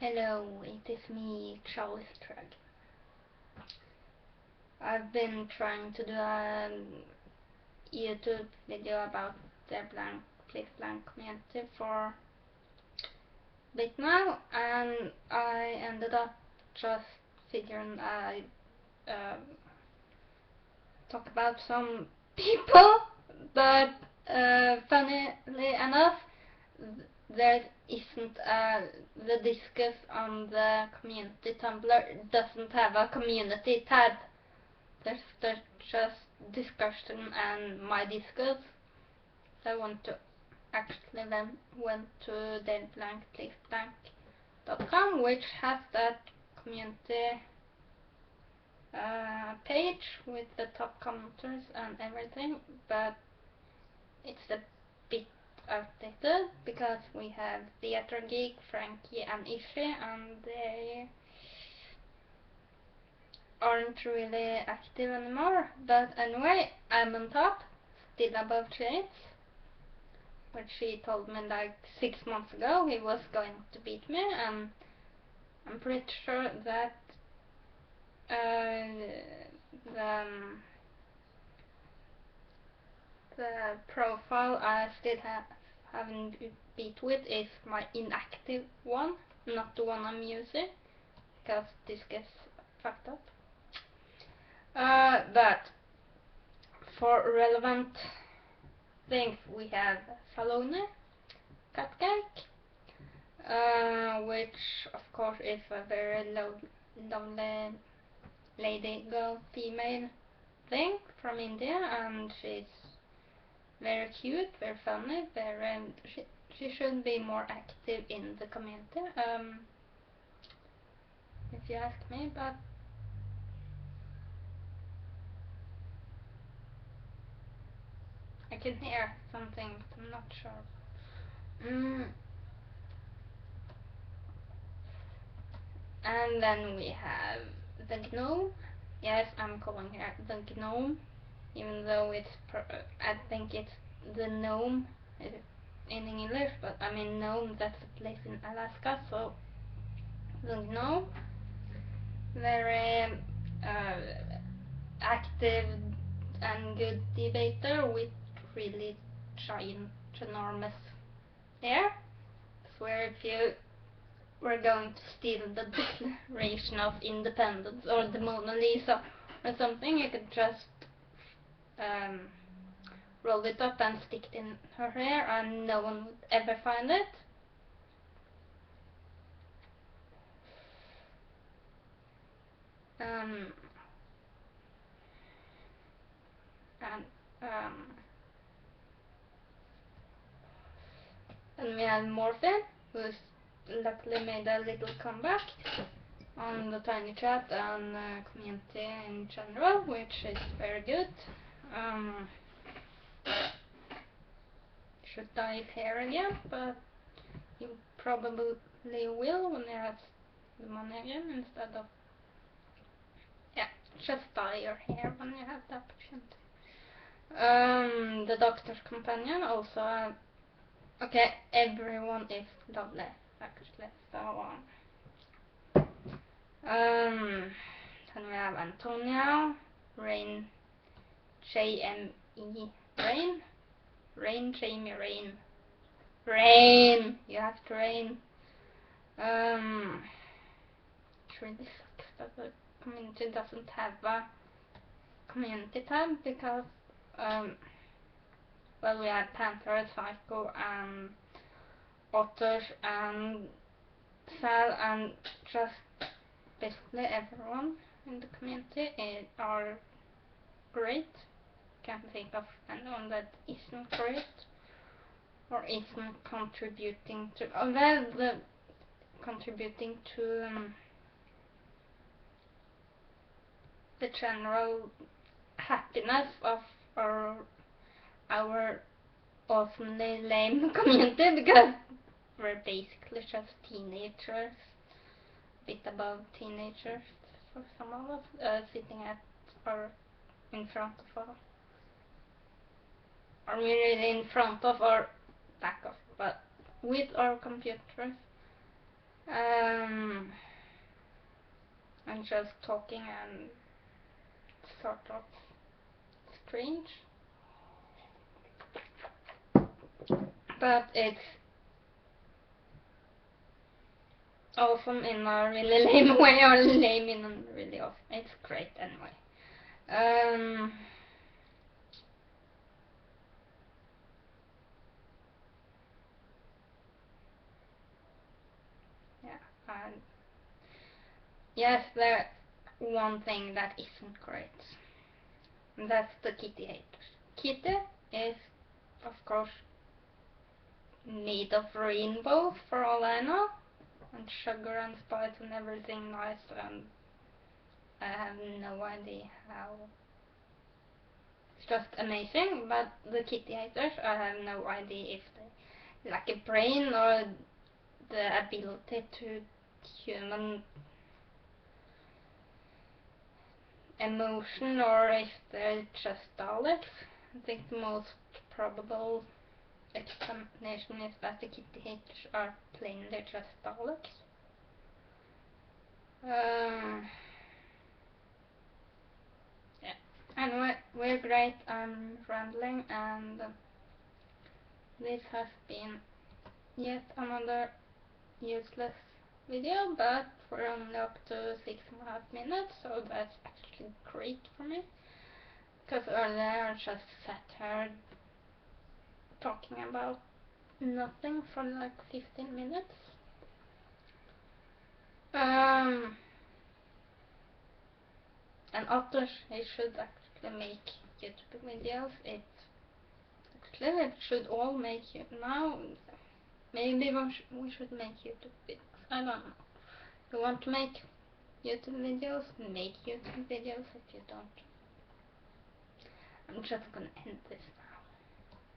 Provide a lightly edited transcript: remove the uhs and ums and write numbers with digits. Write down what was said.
Hello, it is me, Charles Trug. I've been trying to do a YouTube video about the Place Blank community for a bit now, and I ended up just figuring I talk about some people, but funnily enough, there isn't the discus on the community Tumblr doesn't have a community tab. There's just discussion and my discus. So I want to actually then went to deadblankplaceblank.com, which has that community page with the top commenters and everything, but it's a bit outdated because we have Theater Geek, Frankie and Ishi, and they aren't really active anymore. But anyway, I'm on top, still above Chase, which he told me like 6 months ago he was going to beat me, and I'm pretty sure that the profile I still haven't beat with is my inactive one, not the one I'm using, because this gets fucked up. But for relevant things we have Salone, Cupcake, which of course is a very lonely lady girl female thing from India, and she's very cute, very funny, very she should be more active in the community, if you ask me. But I can hear something, but I'm not sure. And then we have the gnome. Yes, I'm calling her the gnome, even though it's I think it's the gnome in English, but I mean gnome, that's a place in Alaska, so the gnome. Very active and good debater with really giant, enormous hair. I swear if you were going to steal the Declaration of Independence or the Mona Lisa or something, you could just roll it up and stick it in her hair and no one would ever find it. And we have Morphin, who's luckily made a little comeback on the Tiny Chat and community in general, which is very good. Should dye his hair again, but he probably will when he has the money again, instead of just dye your hair when you have the opportunity. The Doctor's Companion also. Okay, everyone is lovely, actually. So then we have Antonia, Rain, JME, Rain, Jamie, Rain, you have to rain. It really sucks that the community doesn't have a community tab, because well, we have Panther, Psycho, and Otters, and Sal, and just basically everyone in the community are great. Can't think of anyone that isn't great or isn't contributing to contributing to the general happiness of our awesomely lame community, because we're basically just teenagers, a bit above teenagers for some of us, sitting at or in front of or really in front of or back of, but with our computers, I'm just talking and sort of strange, but it's awesome in a really lame way, or lame in a really awesome. It's great anyway. Yeah, and yes, there's one thing that isn't great. And that's the kitty haters. Kitty is, of course, made of rainbow for all I know, and sugar and spice and everything nice, and I have no idea how. It's just amazing, but the kitty haters, I have no idea if they lack a brain or the ability to human emotion, or if they're just Daleks. I think the most probable explanation is that the kitty haters are plainly just Daleks. Yeah. Anyway, we're great. I'm rambling, and this has been yet another useless video, but we're only up to 6.5 minutes, so that's actually great for me. Because earlier I just sat here talking about nothing for like 15 minutes. And others, they should actually make YouTube videos. It should all make you now. Maybe we should make YouTube videos. I don't know. If you want to make YouTube videos, make YouTube videos. If you don't, I'm just gonna end this now.